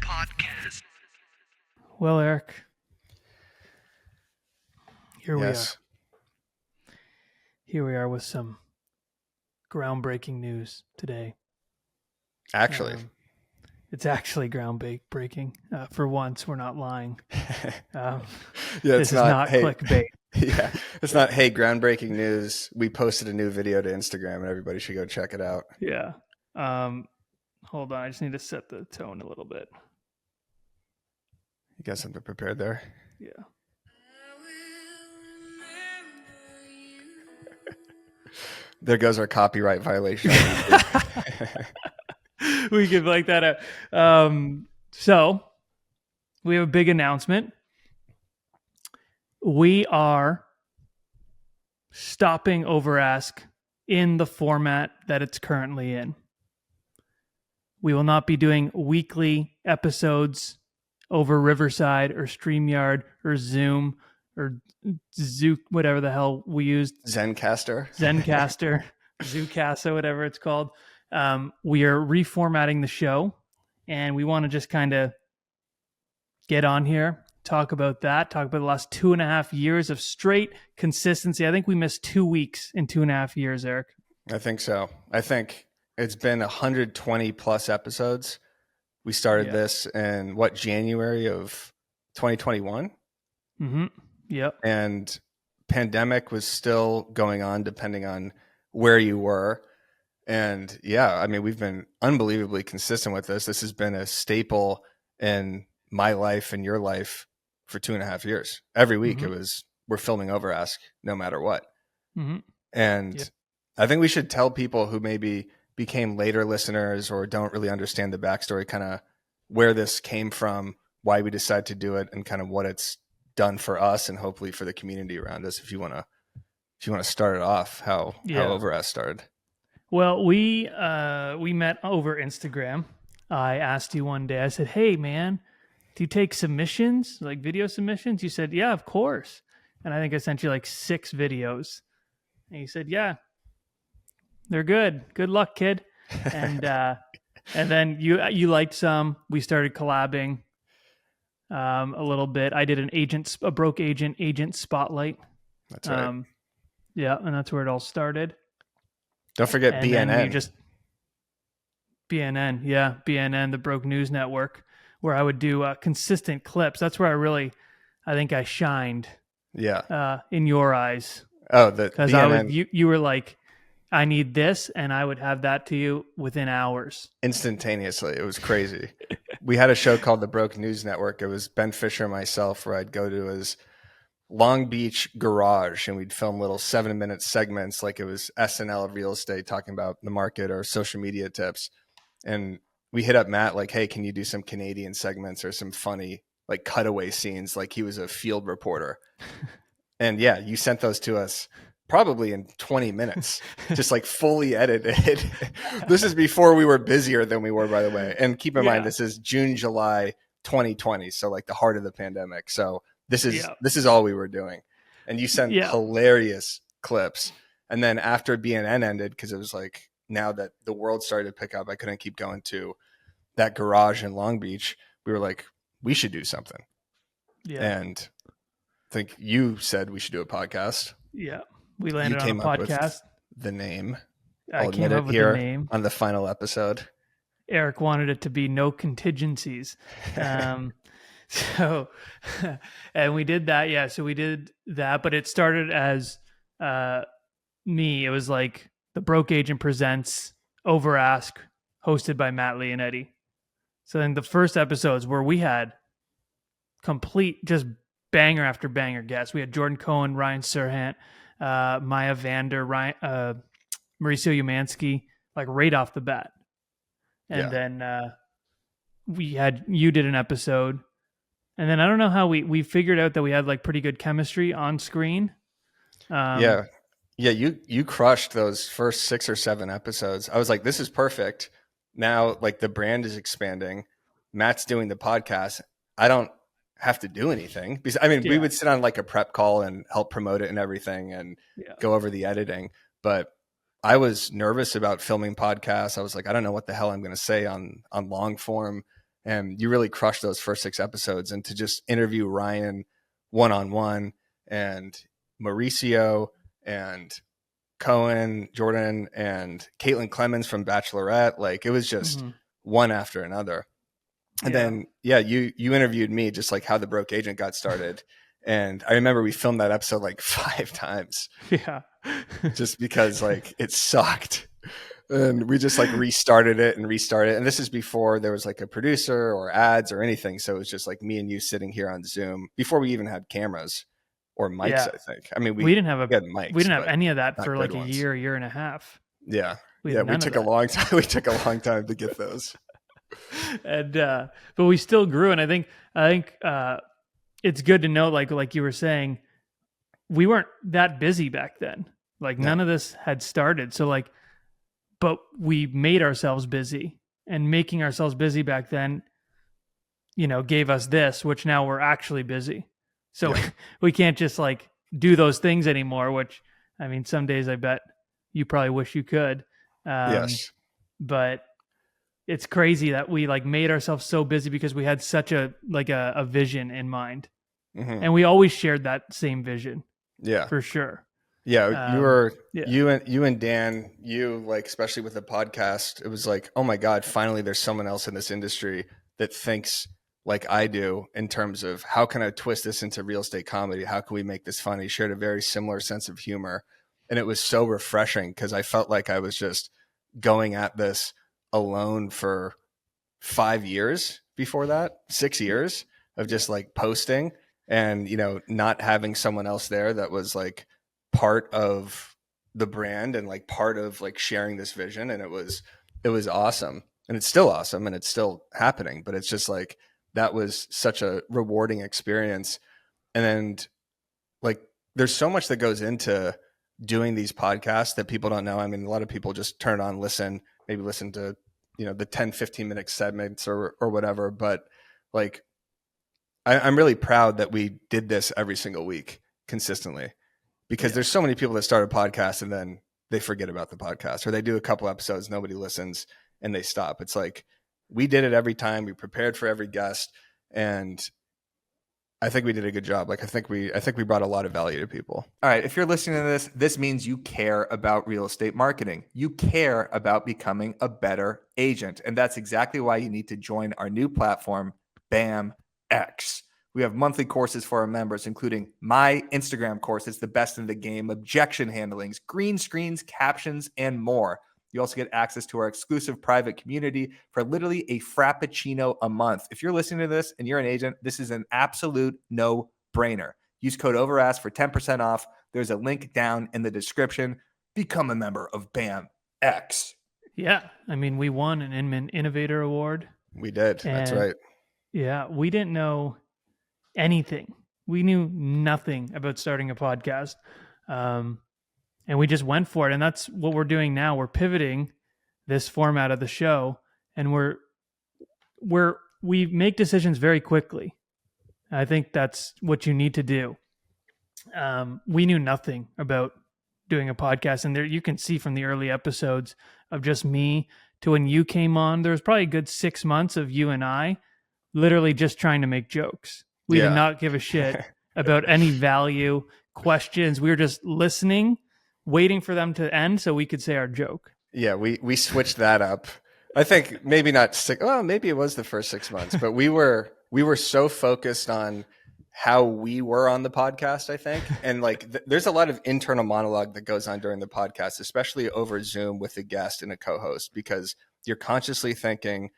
Podcast. Well, Eric, here we are. Yes. Here we are with some groundbreaking news today. Actually. It's actually groundbreaking. For once, we're not lying. Yeah, This is not hey, clickbait. Yeah, it's not, hey, groundbreaking news. We posted a new video to Instagram and everybody should go check it out. Yeah. Hold on. I just need to set the tone a little bit. You got something prepared there? Yeah. There goes our copyright violation. We could like that out. So we have a big announcement. We are stopping Over Ask in the format that it's currently in. We will not be doing weekly episodes over Riverside or StreamYard or Zoom or Zook, whatever the hell we used. Zencaster, Zoocasa, whatever it's called. We are reformatting the show, and we want to just kind of get on here, talk about the last 2.5 years of straight consistency. I think we missed 2 weeks in 2.5 years, Eric. I think so. I think it's been 120 plus episodes. We started this in January of 2021? Mm-hmm. Yep. And pandemic was still going on depending on where you were. And yeah, I mean, we've been unbelievably consistent with this. This has been a staple in my life and your life for 2.5 years. Every week we're filming Over Ask no matter what. Mm-hmm. And I think we should tell people who maybe became later listeners or don't really understand the backstory, kind of where this came from, why we decided to do it, and kind of what it's done for us and hopefully for the community around us. If you want to start it off, how Over Ask started. Well, we met over Instagram. I asked you one day, I said, hey man, do you take submissions, like video submissions? You said, yeah, of course. And I think I sent you like 6 videos. And you said, yeah, they're good. Good luck, kid. And and then you liked some. We started collabing a little bit. I did a broke agent spotlight. That's right. Yeah, and that's where it all started. Don't forget and BNN. BNN, the Broke News Network, where I would do consistent clips. That's where I think I shined. Yeah. In your eyes. Oh, because you were like, I need this, and I would have that to you within hours. Instantaneously. It was crazy. We had a show called the Broke News Network. It was Ben Fisher and myself, where I'd go to his Long Beach garage and we'd film little 7-minute segments like it was SNL of real estate, talking about the market or social media tips. And we hit up Matt like, hey, can you do some Canadian segments or some funny like cutaway scenes? Like he was a field reporter. And yeah, you sent those to us probably in 20 minutes, just like fully edited. This is before we were busier than we were, by the way. And keep in mind, this is June, July 2020. So like the heart of the pandemic. So this is all we were doing. And you sent hilarious clips. And then after BNN ended, because it was like, now that the world started to pick up, I couldn't keep going to that garage in Long Beach. We were like, we should do something. Yeah. And I think you said we should do a podcast. Yeah. We landed on a podcast. The name. I came up with the name on the final episode. Eric wanted it to be no contingencies. So, and we did that. Yeah. So we did that, but it started as me. It was like the Broke Agent presents Over Ask, hosted by Matt Lionetti. So then the first episodes where we had complete just banger after banger guests. We had Jordan Cohen, Ryan Serhant, Maya Vander, Mauricio Umansky, like right off the bat. And then you did an episode. And then I don't know how we figured out that we had like pretty good chemistry on screen. Yeah, you crushed those first 6 or 7 episodes. I was like, this is perfect. Now, like the brand is expanding. Matt's doing the podcast. I don't have to do anything because we would sit on like a prep call and help promote it and everything and go over the editing. But I was nervous about filming podcasts. I was like, I don't know what the hell I'm going to say on long form. And you really crushed those first 6 episodes. And to just interview Ryan one-on-one, and Mauricio and Cohen, Jordan, and Caitlin Clemens from Bachelorette, like it was just Mm-hmm. one after another. And Yeah. then, yeah, you interviewed me just like how the broke agent got started. And I remember we filmed that episode like 5 times Yeah. just because like it sucked. And we just like restarted it and restarted it. And this is before there was like a producer or ads or anything. So it was just like me and you sitting here on Zoom before we even had cameras or mics, Yeah. I think. I mean, We we didn't have we had mics, but any of that not for good like a ones. year and a half. Yeah. We had Yeah. We none of took a that. long time. We took a long time to get those. And but we still grew. And I think it's good to know, like you were saying, we weren't that busy back then. Like No. none of this had started. So like, but we made ourselves busy, and making ourselves busy back then, gave us this, which now we're actually busy. So Yeah. we can't just like do those things anymore, which I mean, some days I bet you probably wish you could. Yes. But it's crazy that we like made ourselves so busy because we had such a vision in mind, Mm-hmm. and we always shared that same vision Yeah. for sure. Yeah, Yeah, you and Dan, you like especially with the podcast, it was like, oh my God, finally there's someone else in this industry that thinks like I do in terms of how can I twist this into real estate comedy? How can we make this funny? Shared a very similar sense of humor. And it was so refreshing because I felt like I was just going at this alone for 5 years before that, 6 years of just like posting and, not having someone else there that was like part of the brand and like part of like sharing this vision. And it was awesome. And it's still awesome and it's still happening, but it's just like, that was such a rewarding experience. And then like, there's so much that goes into doing these podcasts that people don't know. I mean, a lot of people just turn on, maybe listen to, the 10-15 minute segments or whatever. But like, I'm really proud that we did this every single week consistently, because yeah, there's so many people that start a podcast and then they forget about the podcast, or they do a couple episodes, nobody listens, and they stop. It's like, we did it every time. We prepared for every guest, and I think we did a good job. Like, I think we brought a lot of value to people. All right, if you're listening to this, this means you care about real estate marketing. You care about becoming a better agent. And that's exactly why you need to join our new platform, BAM X. We have monthly courses for our members, including my Instagram course. It's the best in the game, objection handlings, green screens, captions, and more. You also get access to our exclusive private community for literally a frappuccino a month. If you're listening to this and you're an agent, this is an absolute no-brainer. Use code OVERASK for 10% off. There's a link down in the description. Become a member of BAM X. yeah. I mean, we won an Inman Innovator Award. We did. That's And right. yeah, we didn't know anything. We knew nothing about starting a podcast. And we just went for it. And that's what we're doing now. We're pivoting this format of the show, and we make decisions very quickly. I think that's what you need to do. We knew nothing about doing a podcast, and there you can see from the early episodes of just me to when you came on, there was probably a good 6 months of you and I literally just trying to make jokes. We did Yeah. not give a shit about any value, questions. We were just listening, waiting for them to end so we could say our joke. Yeah, we switched that up. I think maybe not six. Well, maybe it was the first 6 months, but we were so focused on how we were on the podcast, I think. And like, there's a lot of internal monologue that goes on during the podcast, especially over Zoom with a guest and a co-host, because you're consciously thinking,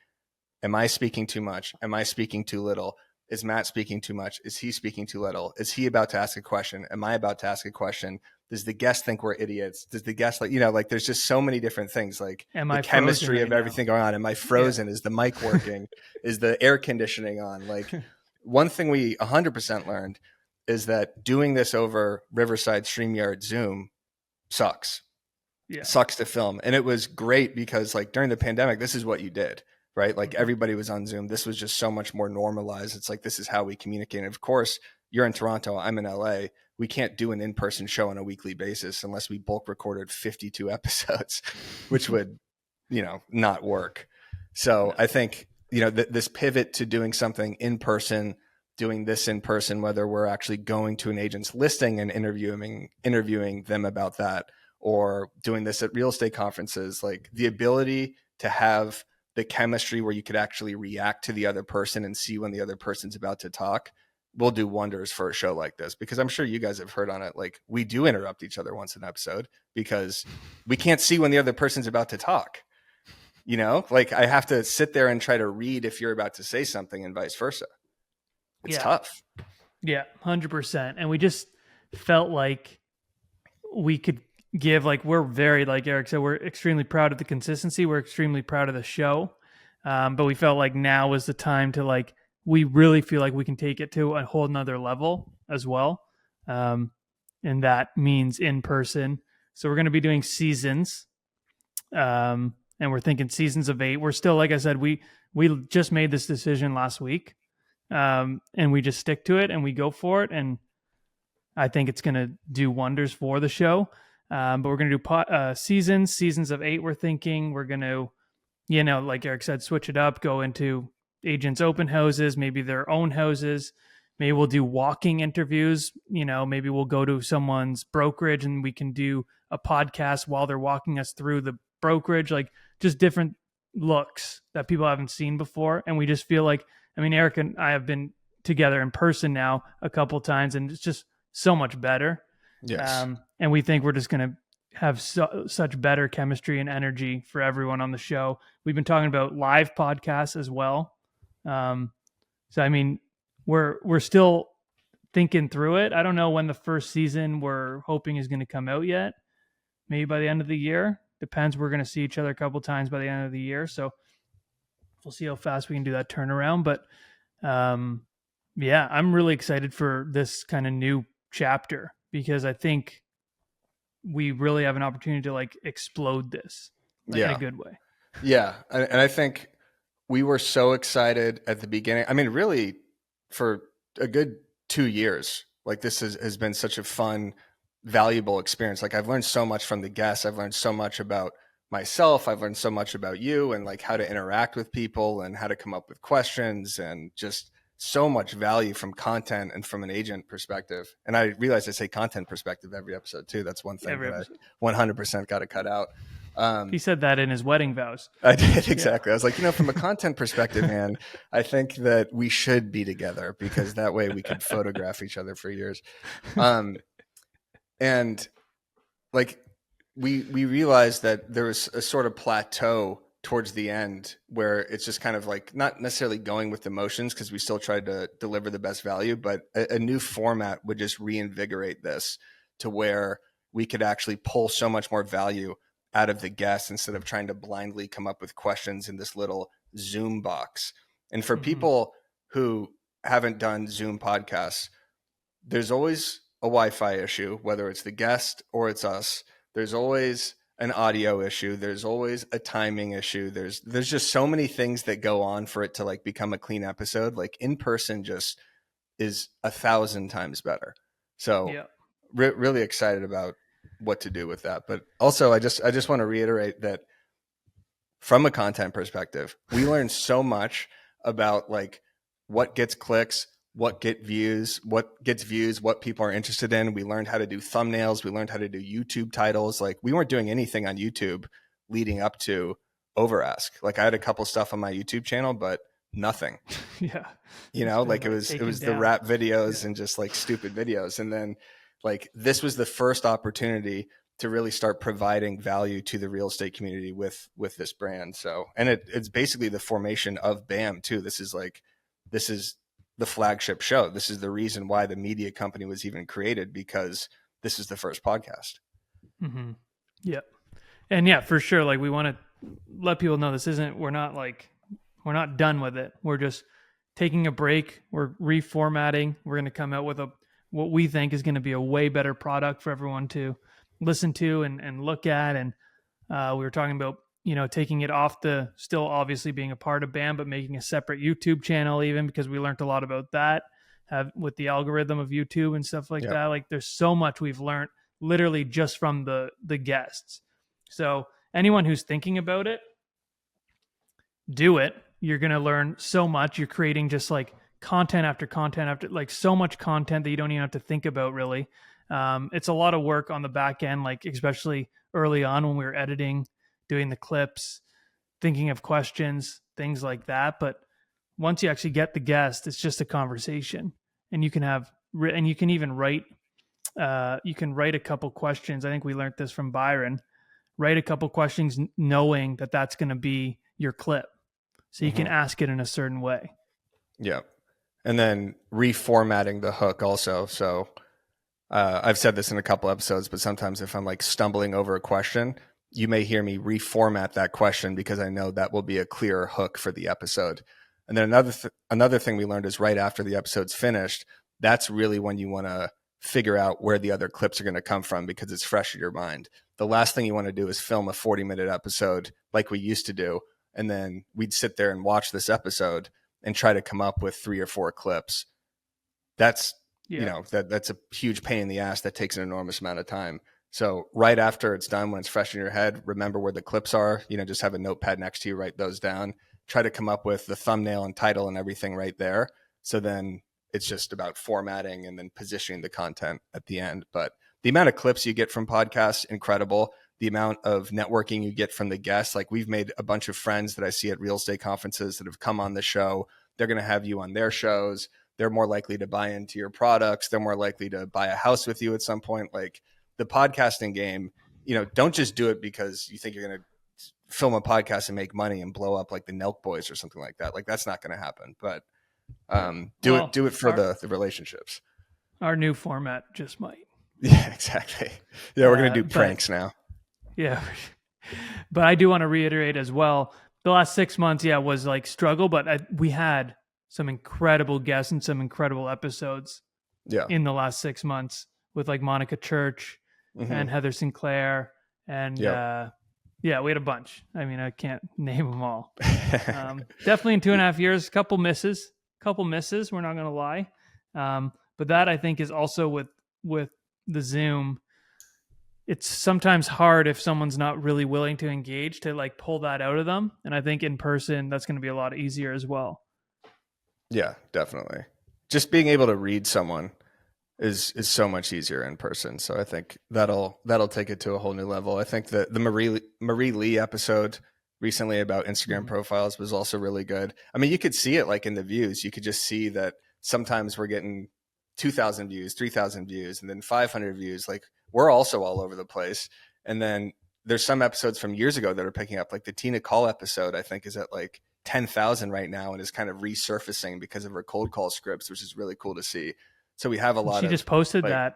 am I speaking too much? Am I speaking too little? Is Matt speaking too much? Is he speaking too little? Is he about to ask a question? Am I about to ask a question? Does the guest think we're idiots? Does the guest like there's just so many different things, like Am the I frozen chemistry right of now? everything going on. Am I frozen? Is the mic working? Is the air conditioning on? Like, one thing we 100% learned is that doing this over Riverside StreamYard Zoom sucks. Yeah. Sucks to film. And it was great because like during the pandemic, this is what you did, right? Like everybody was on Zoom. This was just so much more normalized. It's like, this is how we communicate. And of course, you're in Toronto, I'm in LA. We can't do an in-person show on a weekly basis unless we bulk recorded 52 episodes, which would, not work. So I think this pivot to doing something in person, doing this in person, whether we're actually going to an agent's listing and interviewing them about that, or doing this at real estate conferences, like the ability to have the chemistry where you could actually react to the other person and see when the other person's about to talk will do wonders for a show like this. Because I'm sure you guys have heard on it, like we do interrupt each other once an episode because we can't see when the other person's about to talk. Like I have to sit there and try to read if you're about to say something and vice versa. It's tough. Yeah, 100%. And we just felt like we could give, like, we're very, like Eric said, we're extremely proud of the consistency. We're extremely proud of the show. But we felt like now was the time to, like, we really feel like we can take it to a whole nother level as well. And that means in person. So we're going to be doing seasons. And we're thinking seasons of 8. We're still, like I said, we just made this decision last week. And we just stick to it and we go for it. And I think it's going to do wonders for the show. But we're going to do seasons of 8. We're thinking we're going to, like Eric said, switch it up, go into agents' open houses, maybe their own houses. Maybe we'll do walking interviews. Maybe we'll go to someone's brokerage and we can do a podcast while they're walking us through the brokerage, like just different looks that people haven't seen before. And we just feel like, Eric and I have been together in person now a couple times and it's just so much better. Yes. And we think we're just going to have such better chemistry and energy for everyone on the show. We've been talking about live podcasts as well. So, we're still thinking through it. I don't know when the first season we're hoping is going to come out yet. Maybe by the end of the year. Depends. We're going to see each other a couple times by the end of the year. So we'll see how fast we can do that turnaround. But I'm really excited for this kind of new chapter because I think we really have an opportunity to like explode this in a good way. Yeah. And I think we were so excited at the beginning. Really for a good 2 years, like this has been such a fun, valuable experience. Like I've learned so much from the guests. I've learned so much about myself. I've learned so much about you and like how to interact with people and how to come up with questions and just so much value from content and from an agent perspective. And I realize I say content perspective every episode too. That's one thing that I 100% got to cut out. He said that in his wedding vows. I did, exactly. Yeah. I was like, from a content perspective, man, I think that we should be together because that way we could photograph each other for years. And like we realized that there was a sort of plateau towards the end where it's just kind of like not necessarily going with the motions because we still tried to deliver the best value, but a new format would just reinvigorate this to where we could actually pull so much more value out of the guests instead of trying to blindly come up with questions in this little Zoom box. And for people who haven't done Zoom podcasts, there's always a Wi-Fi issue, whether it's the guest or it's us. There's always an audio issue. There's always a timing issue. There's just so many things that go on for it to like become a clean episode. Like in person just is 1,000 times better. So really excited about what to do with that. But also I just want to reiterate that from a content perspective, we learned so much about like what gets clicks, what gets views, what people are interested in. We learned how to do thumbnails. We learned how to do YouTube titles. Like we weren't doing anything on YouTube leading up to Overask. Like I had a couple stuff on my YouTube channel, but nothing. Yeah. Like it was the rap videos and just like stupid videos. And then like this was the first opportunity to really start providing value to the real estate community with this brand. So, and it's basically the formation of BAM too. This is the flagship show. This is the reason why the media company was even created, because this is the first podcast. Mm-hmm. Yeah. And yeah, for sure. Like we want to let people know we're not done with it. We're just taking a break. We're reformatting. We're going to come out with what we think is going to be a way better product for everyone to listen to and look at. And we were talking about, taking it off still obviously being a part of BAM, but making a separate YouTube channel even, because we learned a lot about that with the algorithm of YouTube and stuff like that. Like there's so much we've learned literally just from the guests. So anyone who's thinking about it, do it. you're going to learn so much. You're creating just like content after content after like so much content that you don't even have to think about really. It's a lot of work on the back end, like especially early on when we were editing, doing the clips, thinking of questions, things like that. But once you actually get the guest, it's just a conversation, and you can have, and you can even write, you can write a couple questions. I think we learned this from Byron. Write a couple questions knowing that that's going to be your clip. So you can ask it in a certain way. Yeah. And then reformatting the hook also. So I've said this in a couple episodes, but sometimes if I'm like stumbling over a question, you may hear me reformat that question because I know that will be a clearer hook for the episode. And then another thing we learned is right after the episode's finished, that's really when you want to figure out where the other clips are going to come from because it's fresh in your mind. The last thing you want to do is film a 40-minute episode like we used to do. And then we'd sit there and watch this episode and try to come up with 3 or 4 clips. That's, that's a huge pain in the ass that takes an enormous amount of time. So right after it's done, when it's fresh in your head, remember where the clips are, just have a notepad next to you, write those down, try to come up with the thumbnail and title and everything right there. So then it's just about formatting and then positioning the content at the end. But the amount of clips you get from podcasts, incredible. The amount of networking you get from the guests, like we've made a bunch of friends that I see at real estate conferences that have come on the show. They're going to have you on their shows. They're more likely to buy into your products. They're more likely to buy a house with you at some point. Like the podcasting game, don't just do it because you think you're going to film a podcast and make money and blow up like the Nelk Boys or something like that. Like that's not going to happen, but do it for the relationships. Our new format just might. Yeah, exactly. Yeah. We're going to do pranks now. Yeah. But I do want to reiterate as well, the last 6 months, was like struggle, but we had some incredible guests and some incredible episodes in the last 6 months with like Monica Church and Heather Sinclair. And we had a bunch. I mean, I can't name them all. Definitely in 2.5 years, couple misses. We're not going to lie. But that I think is also with the Zoom. It's sometimes hard if someone's not really willing to engage to like pull that out of them. And I think in person, that's going to be a lot easier as well. Yeah, definitely. Just being able to read someone is so much easier in person. So I think that'll take it to a whole new level. I think that the Marie Lee episode recently about Instagram profiles was also really good. I mean, you could see it like in the views. You could just see that sometimes we're getting 2,000 views, 3,000 views, and then 500 views. Like we're also all over the place. And then there's some episodes from years ago that are picking up, like the Tina Call episode, I think is at like 10,000 right now and is kind of resurfacing because of her cold call scripts, which is really cool to see. So we have a lot She just posted that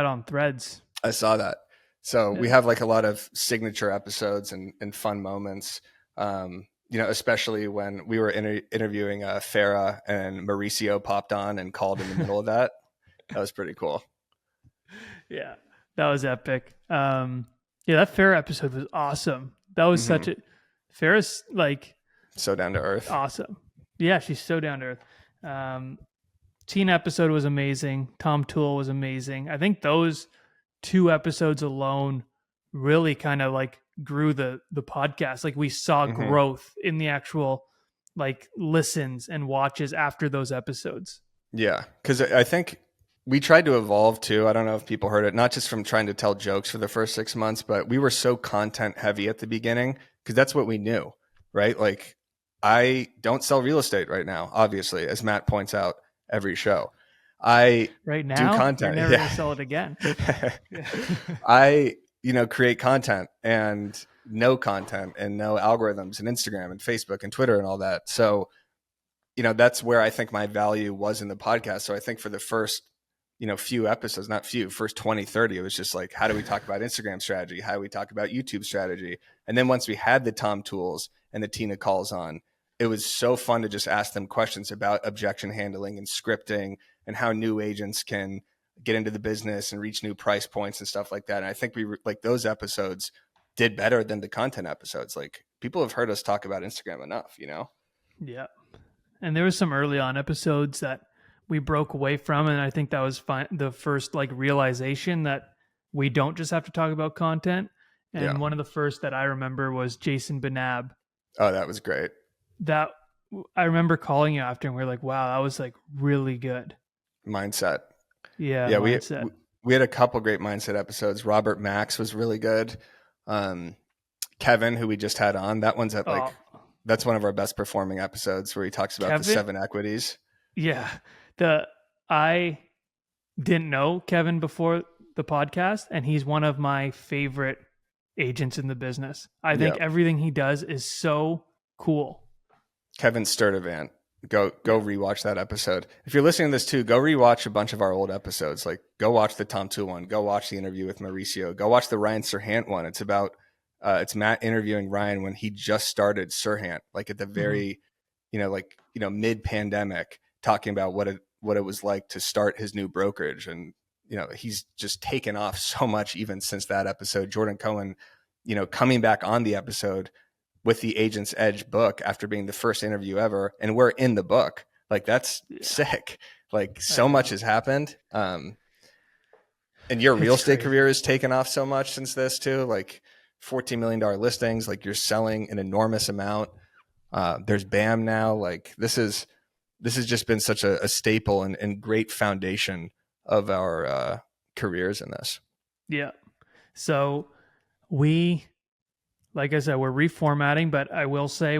on Threads. I saw that. So we have like a lot of signature episodes and fun moments, especially when we were interviewing Farah and Mauricio popped on and called in the middle of that. That was pretty cool. Yeah, that was epic. That Farah episode was awesome. That was such a Farah's like so down to earth. Awesome. Yeah, she's so down to earth. Teen episode was amazing. Tom Toole was amazing. I think those 2 episodes alone really kind of like grew the podcast. Like we saw growth in the actual like listens and watches after those episodes. Yeah, because I think we tried to evolve too. I don't know if people heard it, not just from trying to tell jokes for the first 6 months, but we were so content heavy at the beginning because that's what we knew, right? Like I don't sell real estate right now, obviously, as Matt points out every show. I right now do content. You're never gonna sell it again. I create content and know content and know algorithms and Instagram and Facebook and Twitter and all that. So, that's where I think my value was in the podcast. So I think for the first, few episodes, first 20, 30, it was just like, how do we talk about Instagram strategy? How do we talk about YouTube strategy? And then once we had the Tom Tools and the Tina Calls on, it was so fun to just ask them questions about objection handling and scripting and how new agents can get into the business and reach new price points and stuff like that. And I think like those episodes did better than the content episodes. Like people have heard us talk about Instagram enough, Yeah. And there was some early on episodes that we broke away from. And I think that was the first like realization that we don't just have to talk about content. And one of the first that I remember was Jason Benab. Oh, that was great. that I remember calling you after and we were like, wow, that was like really good. Mindset. Yeah, Yeah, mindset. we had a couple great mindset episodes. Robert Max was really good. Um, Kevin, who we just had on, that one's at Oh, like that's one of our best performing episodes where he talks about the Kevin. 7 equities. Yeah. I didn't know Kevin before the podcast, and he's one of my favorite agents in the business. I think Yeah, everything he does is so cool. Kevin Sturdivant. Go Yeah. rewatch that episode. If you're listening to this too, go rewatch a bunch of our old episodes. Like go watch the Tom Tool one. Go watch the interview with Mauricio. Go watch the Ryan Serhant one. It's about it's Matt interviewing Ryan when he just started Serhant, like at the Mhm. very, mid pandemic, talking about what it was like to start his new brokerage. And he's just taken off so much even since that episode. Jordan Cohen, coming back on the episode with the Agent's Edge book after being the first interview ever, and we're in the book. Like that's Yeah, sick. Like I so much know. has happened. And your real It's estate crazy. career has taken off so much since this too. Like $14 million listings, like you're selling an enormous amount. There's BAM now. Like this has just been such a staple and great foundation of our careers in this. Yeah. So we, like I said, we're reformatting, but I will say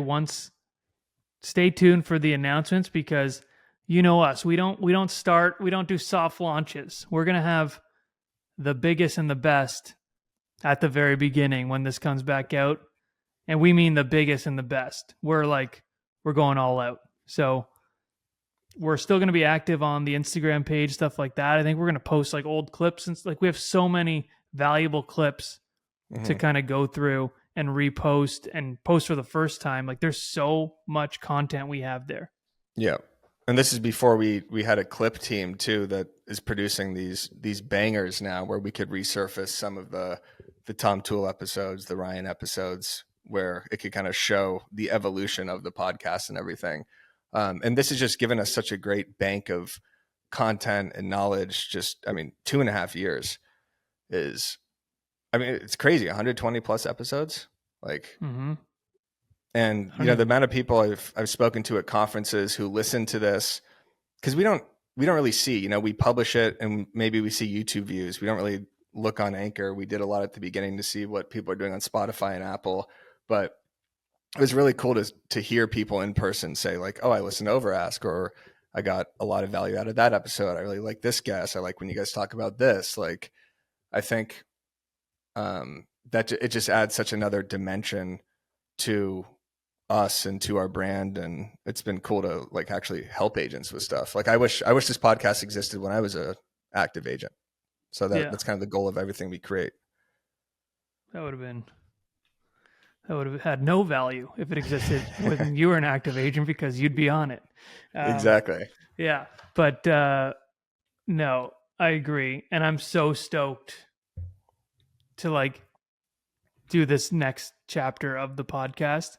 stay tuned for the announcements because you know us. We don't do soft launches. We're gonna have the biggest and the best at the very beginning when this comes back out. And we mean the biggest and the best. We're going all out. So we're still going to be active on the Instagram page, stuff like that. I think we're going to post like old clips and like we have so many valuable clips to Mm-hmm. kind of go through and repost and post for the first time. Like there's so much content we have there. Yeah. And this is before we had a clip team too that is producing these bangers now where we could resurface some of the Tom Tool episodes, the Ryan episodes, where it could kind of show the evolution of the podcast and everything. And this has just given us such a great bank of content and knowledge. Just, I mean, 2.5 years is, I mean, it's crazy. 120 plus episodes. Like, Mm-hmm. and the 100. amount of people I've spoken to at conferences who listen to this, because we don't really see, we publish it and maybe we see YouTube views. We don't really look on Anchor. We did a lot at the beginning to see what people are doing on Spotify and Apple, but it was really cool to hear people in person say like, oh, I listened to Overask, or I got a lot of value out of that episode. I really like this guest. I like when you guys talk about this. Like, I think that it just adds such another dimension to us and to our brand, and it's been cool to like actually help agents with stuff. Like I wish this podcast existed when I was a active agent. So Yeah, that's kind of the goal of everything we create. that would have been that would have had no value if it existed when you were an active agent because you'd be on it. Um, Exactly. yeah, but no, I agree, and I'm so stoked to like do this next chapter of the podcast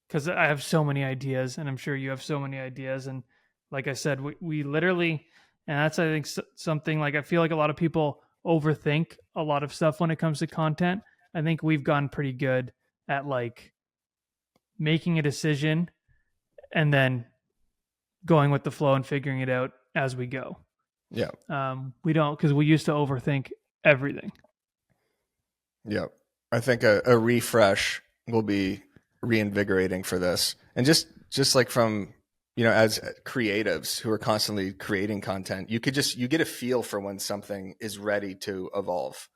because I have so many ideas, and I'm sure you have so many ideas. And like I said, we literally, and that's I think something like I feel like a lot of people overthink a lot of stuff when it comes to content. I think we've gotten pretty good at like making a decision and then going with the flow and figuring it out as we go. Yeah. We don't because we used to overthink everything. Yeah. I think a refresh will be reinvigorating for this. And just like from, as creatives who are constantly creating content, you get a feel for when something is ready to evolve,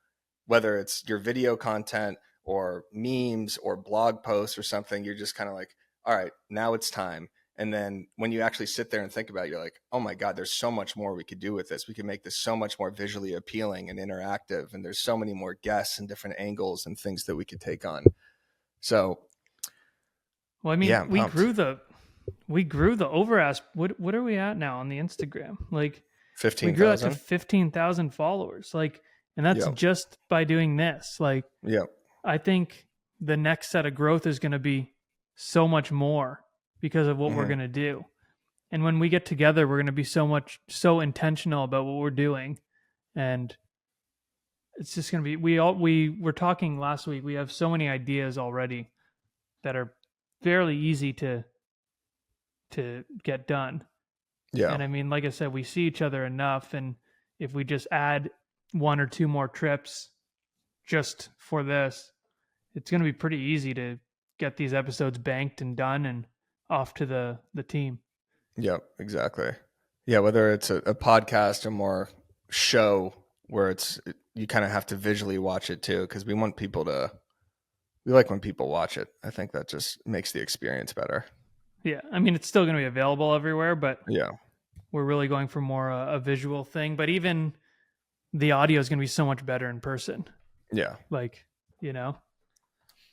whether it's your video content or memes or blog posts or something. You're just kind of like, all right, now it's time. And then when you actually sit there and think about it, you're like, oh my God, there's so much more we could do with this. We could make this so much more visually appealing and interactive. And there's so many more guests and different angles and things that we could take on. So Well, I yeah, mean, I'm pumped. we grew the overask. What are we at now on the Instagram? Like we grew that to 15,000. 15,000 followers. Like, and that's Yep. just by doing this. Like, Yep. I think the next set of growth is going to be so much more because of what we're Mm-hmm. going to do. And when we get together, we're going to be so intentional about what we're doing. And it's just going to be, we were talking last week. We have so many ideas already that are fairly easy to to get done. Yeah. And I mean, like I said, we see each other enough, and if we just add 1 or 2 more trips just for this, it's going to be pretty easy to get these episodes banked and done and off to the team. Yep, exactly. Yeah, whether it's a podcast or more show where you kind of have to visually watch it too, because we like when people watch it. I think that just makes the experience better. Yeah, I mean, it's still going to be available everywhere, but Yeah. we're really going for more a visual thing. But even the audio is going to be so much better in person. Yeah. Like, you know.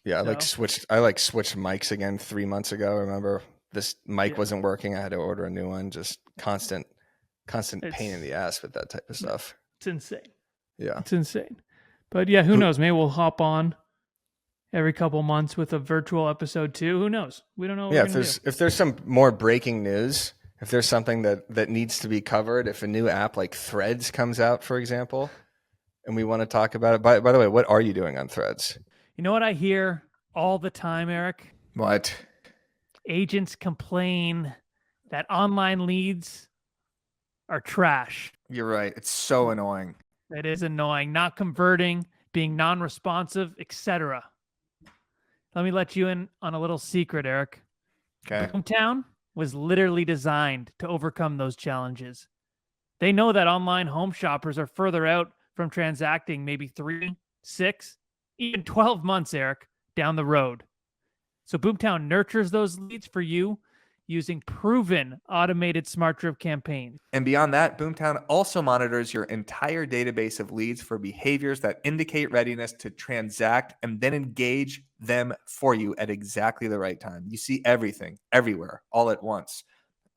Yeah, So- I switched mics again 3 months ago. Remember, this mic Yeah. wasn't working. I had to order a new one. Just constant pain in It's- the ass with that type of stuff. It's insane. Yeah. It's insane. But yeah, who knows? Maybe we'll hop on every couple months with a virtual episode too. Who knows? We don't know what Yeah, we're gonna do. if there's some more breaking news, if there's something that needs to be covered, if a new app like Threads comes out, for example, and we want to talk about it. By the way, what are you doing on Threads? You know what I hear all the time, Eric? What? Agents complain that online leads are trash. You're right. It's so annoying. It is annoying, not converting, being non-responsive, etc. Let me let you in on a little secret, Eric. Okay. Boomtown was literally designed to overcome those challenges. They know that online home shoppers are further out from transacting maybe 3, 6, even 12 months, Eric, down the road. So Boomtown nurtures those leads for you using proven automated smart drip campaigns. And beyond that, Boomtown also monitors your entire database of leads for behaviors that indicate readiness to transact and then engage them for you at exactly the right time. You see everything, everywhere, all at once.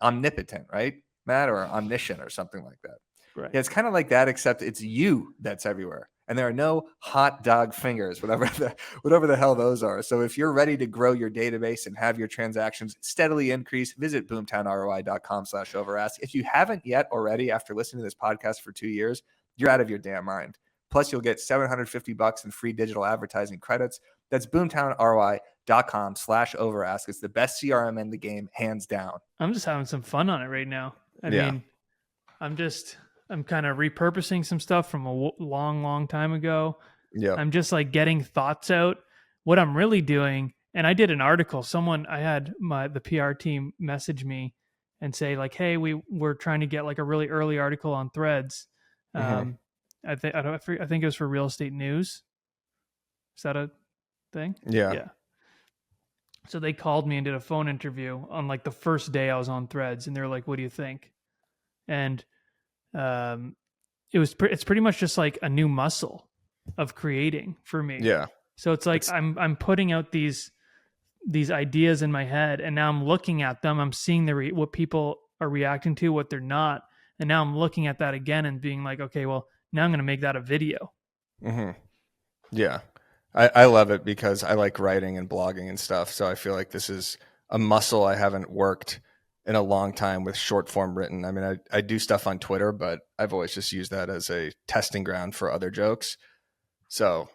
Omnipotent, right, Matt? Or omniscient or something like that. Right. Yeah, it's kind of like that, except it's you that's everywhere. And there are no hot dog fingers, whatever the hell those are. So if you're ready to grow your database and have your transactions steadily increase, visit boomtownroi.com/overask. If you haven't yet already, after listening to this podcast for 2 years, you're out of your damn mind. Plus, you'll get $750 in free digital advertising credits. That's boomtownroi.com/overask. It's the best CRM in the game, hands down. I'm just having some fun on it right now. I Yeah. mean, I'm kind of repurposing some stuff from a long time ago. Yeah. I'm just like getting thoughts out. What I'm really doing, and I did an article. I had the PR team message me and say like, "Hey, we're trying to get like a really early article on Threads." Mhm. I think it was for Real Estate News. Is that a thing? Yeah. Yeah. So they called me and did a phone interview on like the first day I was on Threads, and they were like, "What do you think?" And it's pretty much just like a new muscle of creating for me. Yeah. So it's like I'm putting out these ideas in my head, and now I'm looking at them. I'm seeing what people are reacting to, what they're not, and now I'm looking at that again and being like, okay, well, now I'm going to make that a video. Mm-hmm. Yeah. I love it because I like writing and blogging and stuff. So I feel like this is a muscle I haven't worked in a long time with short form written. I mean, I do stuff on Twitter, but I've always just used that as a testing ground for other jokes. So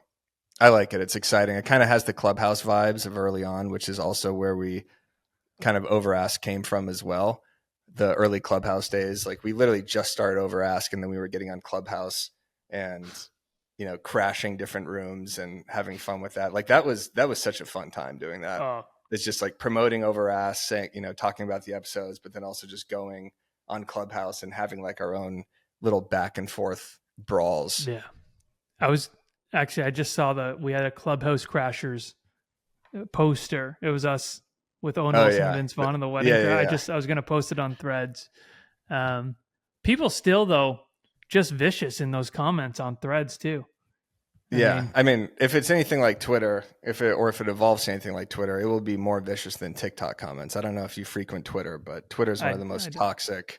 I like it. It's exciting. It kind of has the Clubhouse vibes of early on, which is also where we kind of Overask came from as well. The early Clubhouse days, like we literally just started Overask and then we were getting on Clubhouse and, you know, crashing different rooms and having fun with that. Like that was such a fun time doing that. Oh, It's just like promoting Overask, saying, you know, talking about the episodes, but then also just going on Clubhouse and having like our own little back and forth brawls. yeah. I just saw we had a Clubhouse Crashers poster. It was us with Owen Wilson and Vince Vaughn in the wedding. Yeah. I was going to post it on Threads. People still though just vicious in those comments on Threads too. I mean, if it's anything like Twitter, if it evolves to anything like Twitter, it will be more vicious than TikTok comments. I don't know if you frequent Twitter, but Twitter is one of the most toxic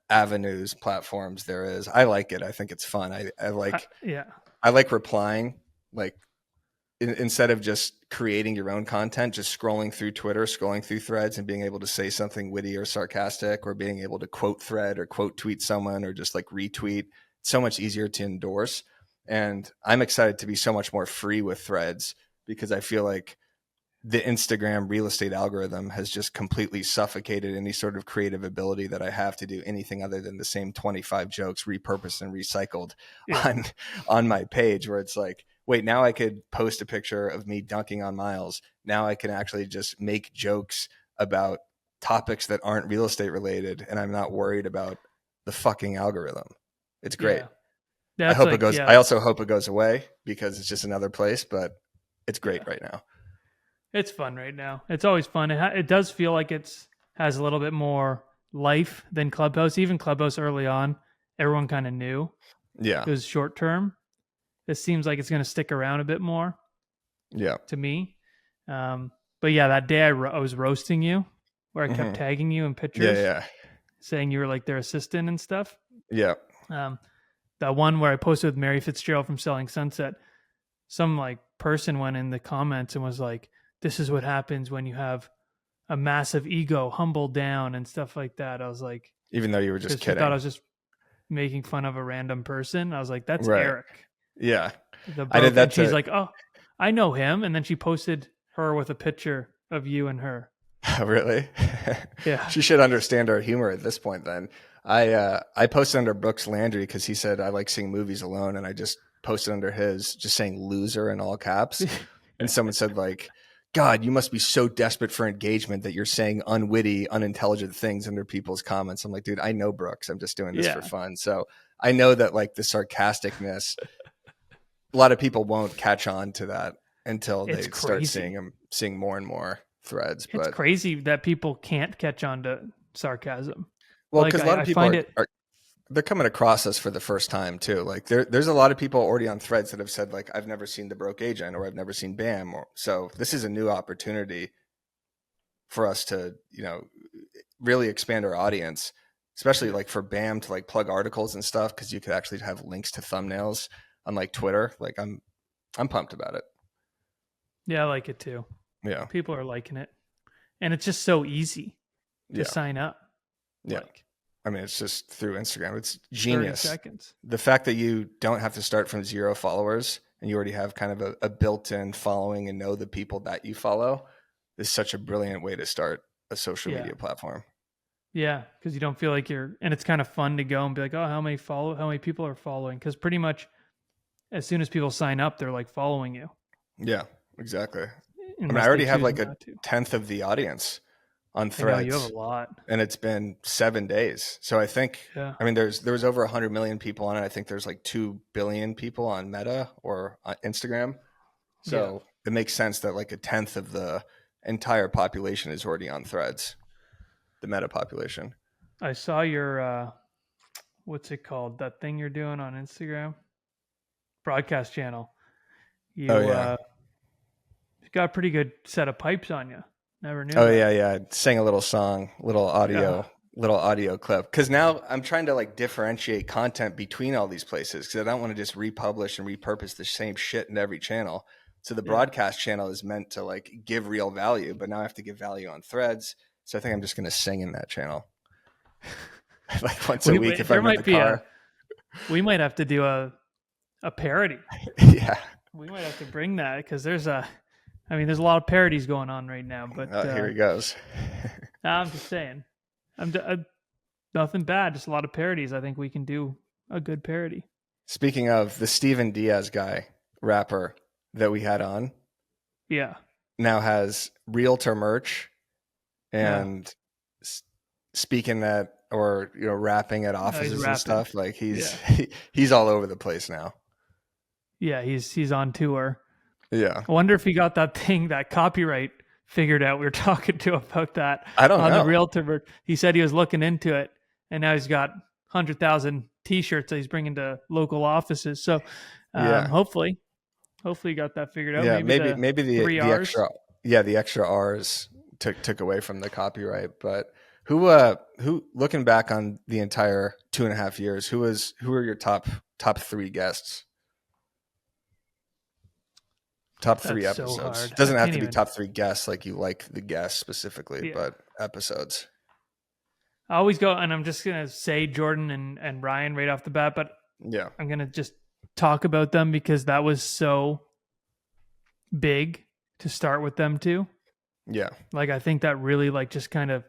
avenues, platforms there is. I like it. I think it's fun. I like replying, like instead of just creating your own content, just scrolling through Twitter, scrolling through Threads and being able to say something witty or sarcastic, or being able to quote thread or quote tweet someone or just like retweet. It's so much easier to endorse. And I'm excited to be so much more free with Threads because I feel like the Instagram real estate algorithm has just completely suffocated any sort of creative ability that I have to do anything other than the same 25 jokes repurposed and recycled Yeah. on my page, where it's like, wait, now I could post a picture of me dunking on Miles. Now I can actually just make jokes about topics that aren't real estate related, and I'm not worried about the fucking algorithm. It's great. Yeah. That's like, I also hope it goes away because it's just another place, but it's great right now. It's fun right now. It's always fun. It does feel like has a little bit more life than Clubhouse. Even Clubhouse early on, everyone kind of knew. Yeah. It was short term. This seems like it's going to stick around a bit more. Yeah. To me. But yeah, that day I was roasting you, where I kept tagging you in pictures. Yeah. Saying you were like their assistant and stuff. Yeah. That one where I posted with Mary Fitzgerald from Selling Sunset, some like person went in the comments and was like, "This is what happens when you have a massive ego, humble down and stuff like that." I was like, even though you were just kidding, I thought I was just making fun of a random person. I was like, "That's right. Eric." Yeah, I did that. And she's like, "Oh, I know him." And then she posted her with a picture of you and her. Really? Yeah. She should understand our humor at this point. Then I posted under Brooks Landry because he said I like seeing movies alone, and I just posted under his just saying "loser" in all caps, and someone said like, "God, you must be so desperate for engagement that you're saying unwitty, unintelligent things under people's comments." I'm like, dude, I know Brooks. I'm just doing this for fun. So I know that like the sarcasticness, a lot of people won't catch on to that until they start seeing more and more threads. It's crazy that people can't catch on to sarcasm. Well, because a lot of people they're coming across us for the first time too. Like there's a lot of people already on threads that have said like, I've never seen The Broke Agent or I've never seen BAM. So this is a new opportunity for us to, really expand our audience, especially like for BAM to like plug articles and stuff. Cause you could actually have links to thumbnails on like Twitter. Like I'm pumped about it. Yeah. I like it too. Yeah. People are liking it. And it's just so easy to sign up. Yeah. I mean, it's just through Instagram. It's genius. 30 seconds. The fact that you don't have to start from 0 followers and you already have kind of a built-in following and know the people that you follow is such a brilliant way to start a social media platform. Yeah, because you don't feel like and it's kind of fun to go and be like, oh, how many people are following? Because pretty much as soon as people sign up, they're like following you. Yeah, exactly. I mean, I already have like a 10th of the audience on threads. I know, you have a lot. And it's been 7 days. So I think, I mean, there was over 100 million people on it. I think there's like 2 billion people on Meta or on Instagram. So it makes sense that like a 10th of the entire population is already on threads, the Meta population. I saw your, what's it called? That thing you're doing on Instagram? Broadcast channel. You got a pretty good set of pipes on you. Never knew. Oh that. Yeah. Sang a little song, little audio clip. Because now I'm trying to like differentiate content between all these places because I don't want to just republish and repurpose the same shit in every channel. So the broadcast channel is meant to like give real value, but now I have to give value on threads. So I think I'm just going to sing in that channel like once a week if I'm in the car. We might have to do a parody. Yeah, we might have to bring that because there's a lot of parodies going on right now. But here he goes. I'm just saying, nothing bad, just a lot of parodies. I think we can do a good parody. Speaking of the Steven Diaz guy, rapper that we had on, now has realtor merch and speaking at or rapping at offices and stuff. Like he's all over the place now. Yeah, he's on tour. Yeah. I wonder if he got that copyright figured out. We were talking to him about that. I don't know. On the realtor, he said he was looking into it, and now he's got 100,000 T-shirts that he's bringing to local offices. So hopefully he got that figured out. Yeah, maybe the extra R's took away from the copyright. But who looking back on the entire 2.5 years, who are your top 3 guests? Top 3 episodes. So Doesn't have to be top 3 guests like you like the guests specifically, but episodes. I always go, and I'm just gonna say Jordan and Ryan right off the bat, but I'm gonna just talk about them because that was so big to start with them too. Yeah. Like, I think that really like just kind of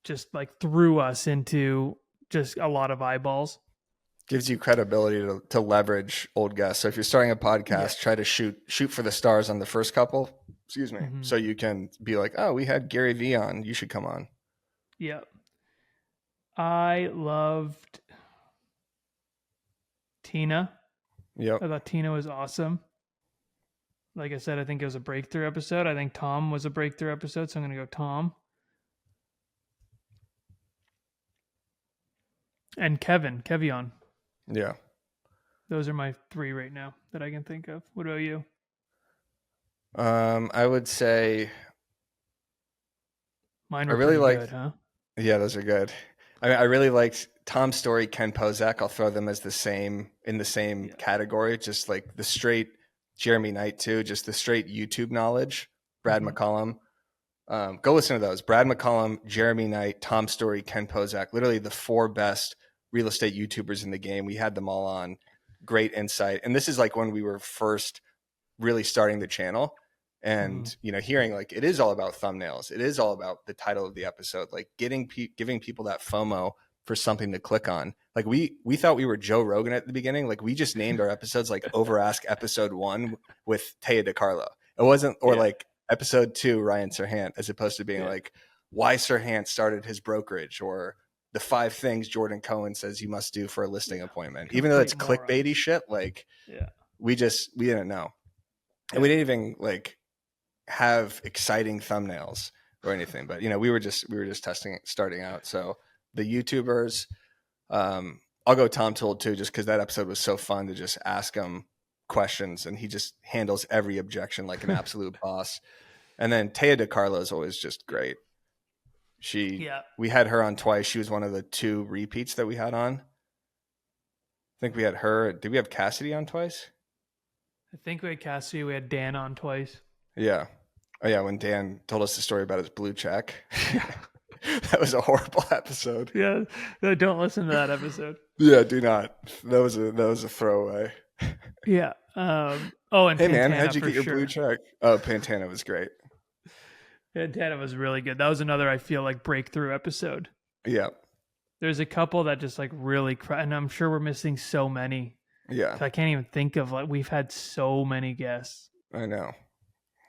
just like threw us into just a lot of eyeballs. Gives you credibility to leverage old guests. So if you're starting a Yeah. podcast, try to shoot for the stars on the first couple. Excuse me. Mhm. So you can be like, oh, we had Gary Vee on. You should come on. Yeah. I loved Tina. Yep. I thought Tina was awesome. Like I said, I think it was a breakthrough episode. I think Tom was a breakthrough episode, so I'm going to go Tom. And Kevion. Yeah. Those are my 3 right now that I can think of. What about you? I would say Mine I were really pretty liked. good, huh? Yeah, those are good. I really liked Tom Story, Ken Pozak. I'll throw them as the same Yeah. category. Just like the straight Jeremy Knight too. Just the straight YouTube knowledge. Brad Mhm. McCollum. Go listen to those. Brad McCollum, Jeremy Knight, Tom Story, Ken Pozak. Literally the 4 best real estate YouTubers in the game. We had them all on. Great insight. And this is like when we were first really starting the channel. And hearing like it is all about thumbnails. It is all about the title of the episode. Like giving people that FOMO for something to click on. Like we thought we were Joe Rogan at the beginning. Like we just named our episodes like Over Ask Episode 1 with Taya DeCarlo. It wasn't or Yeah. like Episode 2 Ryan Serhant, as opposed to being Yeah. like why Serhant started his brokerage or the 5 things Jordan Cohen says you must do for a listing appointment. Even though it's Complete morons. clickbaity shit, like Yeah. we didn't know. And we didn't even like have exciting thumbnails or anything, but we were just starting out. So the YouTubers, I'll go Tom Told too, just because that episode was so fun to just ask him questions, and he just handles every objection like an absolute boss. And then Taya DeCarlo is always just great. We had her on twice. She was one of the 2 repeats that we had on. I think we had her. Did we have Cassidy on twice? I think we had Cassidy. We had Dan on twice. Yeah. Oh yeah, when Dan told us the story about his blue check. That was a horrible episode. Yeah. No, don't listen to that episode. Yeah, do not. That was a throwaway. Yeah. And hey Pantana, man, how'd you get your sure. blue check? Oh, Pantana was great. Pantana was really good. That was another, I feel like, breakthrough episode. Yeah. There's a couple that just like really and I'm sure we're missing so many. Yeah. I can't even think of like we've had so many guests. I know.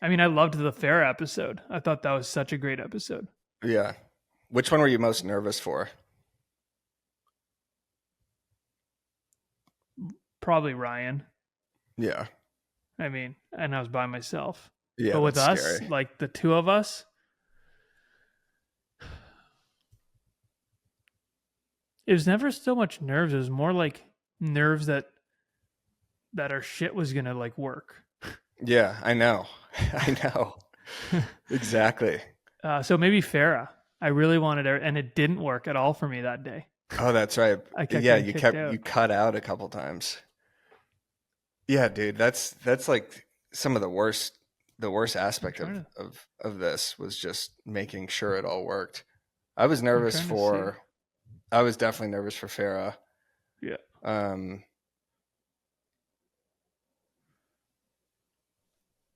I mean, I loved the fair episode. I thought that was such a great episode. Yeah. Which one were you most nervous for? Probably Ryan. Yeah. I mean, and I was by myself. Yeah. But with us, scary. like the 2 of us, it was never so much nerves. It was more like nerves that our shit was gonna like work. Yeah, I know. I know. Exactly. So maybe Farah. I really wanted her, and it didn't work at all for me that day. Oh, that's right. I kept Yeah, getting kicked out. you cut out a couple times. Yeah, dude, that's like some of the worst aspect of this was just making sure it all worked. I was nervous I was definitely nervous for Farah. Yeah.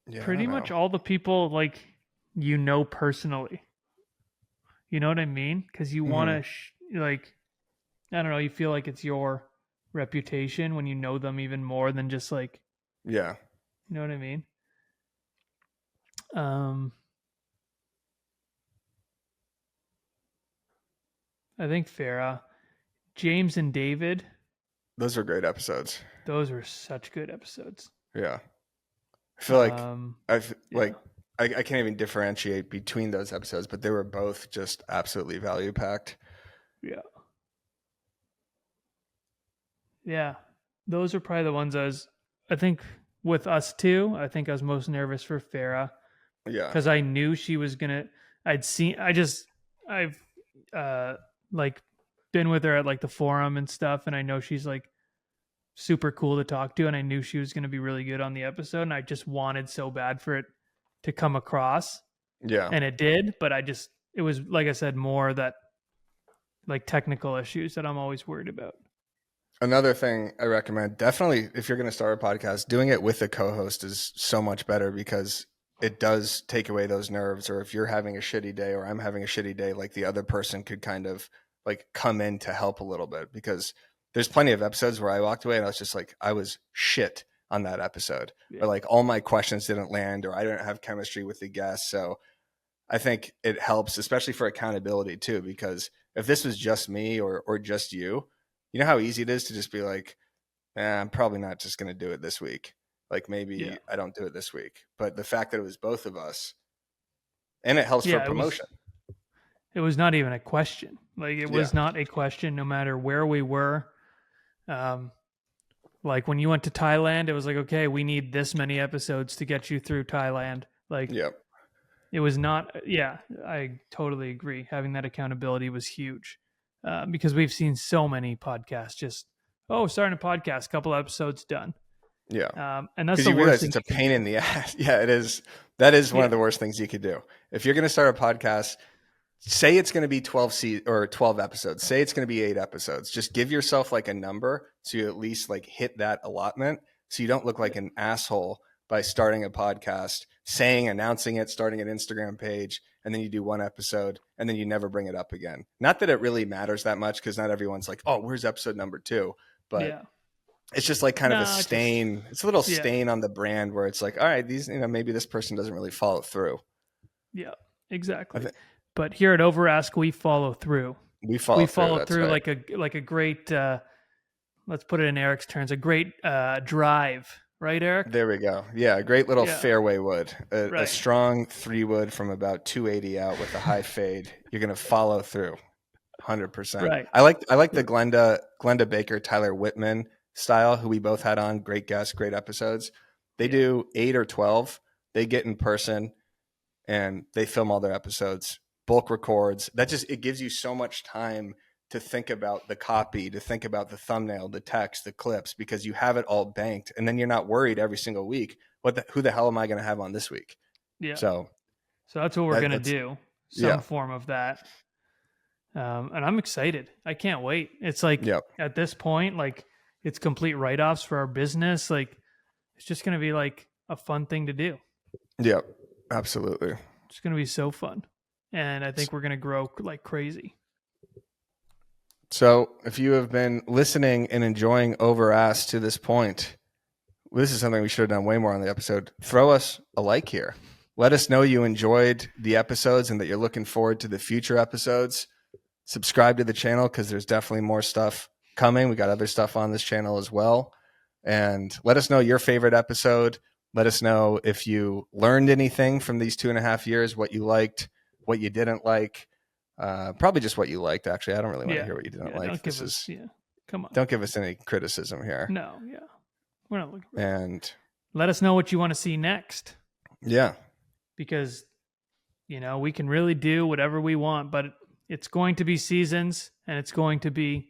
Yeah, pretty much all the people like personally. You know what I mean? Because you want to like, I don't know. You feel like it's your reputation when you know them even more than just like. Yeah. You know what I mean? I think Farah, James and David. Those were great episodes. Those were such good episodes. Yeah. I feel like I can't even differentiate between those episodes, but they were both just absolutely value packed. Yeah. Yeah. Those are probably the ones I think with us too, I think I was most nervous for Farah. Yeah. Because I knew she was gonna I've like been with her at like the forum and stuff, and I know she's like super cool to talk to, and I knew she was gonna be really good on the episode, and I just wanted so bad for it to come across. Yeah. And it did, but it was like I said, more that like technical issues that I'm always worried about. Another thing I recommend, definitely if you're going to start a podcast, doing it with a co-host is so much better because it does take away those nerves. Or if you're having a shitty day or I'm having a shitty day, like the other person could kind of like come in to help a little bit, because there's plenty of episodes where I walked away and I was just like, I was shit on that episode, or like all my questions didn't land, or I didn't have chemistry with the guests. So I think it helps, especially for accountability too, because if this was just me or just you know how easy it is to just be like, I'm probably not just going to do it this week. Like maybe I don't do it this week. But the fact that it was both of us, and it helps for promotion. It was not even a question. Like it was not a question, no matter where we were. Like when you went to Thailand, it was like, okay, we need this many episodes to get you through Thailand. Like, it was not. Yeah, I totally agree. Having that accountability was huge, because we've seen so many podcasts just, starting a podcast, couple episodes done. Yeah. And that's because the you worst realize it's a pain in the ass. Yeah, it is. That is one of the worst things you could do. If you're going to start a podcast, say it's going to be 12 episodes. Say it's going to be 8 episodes. Just give yourself like a number so you at least like hit that allotment, so you don't look like an asshole by starting a podcast, announcing it, starting an Instagram page, and then you do 1 episode and then you never bring it up again. Not that it really matters that much, because not everyone's like, oh, where's episode number 2? But it's just like kind of a stain. It's a little stain on the brand where it's like, all right, these, maybe this person doesn't really follow through. Yeah, exactly. But here at Overask, we follow through. We follow through like a great, let's put it in Eric's terms, a great drive. Right, Eric? There we go. Yeah, a great little fairway wood. A strong 3-wood from about 280 out with a high fade. You're going to follow through 100%. Right. I like the Glenda Baker, Tyler Whitman style, who we both had on. Great guests, great episodes. They do 8 or 12. They get in person and they film all their episodes, bulk records. It gives you so much time to think about the copy, to think about the thumbnail, the text, the clips, because you have it all banked, and then you're not worried every single week. Who the hell am I going to have on this week? Yeah. So that's what we're going to do. Some form of that. And I'm excited. I can't wait. It's like at this point, like it's complete write-offs for our business. Like it's just going to be like a fun thing to do. Yep. Absolutely. It's going to be so fun. And I think we're going to grow like crazy. So if you have been listening and enjoying Overask to this point, this is something we should have done way more on the episode. Throw us a like here. Let us know you enjoyed the episodes and that you're looking forward to the future episodes. Subscribe to the channel, because there's definitely more stuff coming. We got other stuff on this channel as well. And let us know your favorite episode. Let us know if you learned anything from these 2.5 years, what you liked, what you didn't like. Probably just what you liked, actually. I don't really want to hear what you didn't like. Come on. Don't give us any criticism here. No, we're not looking for it. And let us know what you want to see next. Yeah. Because, we can really do whatever we want, but it's going to be seasons, and it's going to be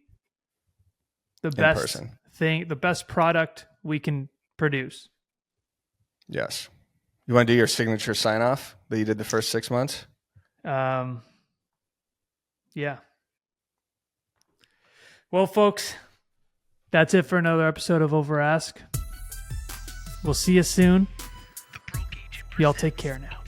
the best thing, the best product we can produce. Yes. You want to do your signature sign off that you did the first 6 months? Yeah. Well, folks, that's it for another episode of Overask. We'll see you soon. Y'all take care now.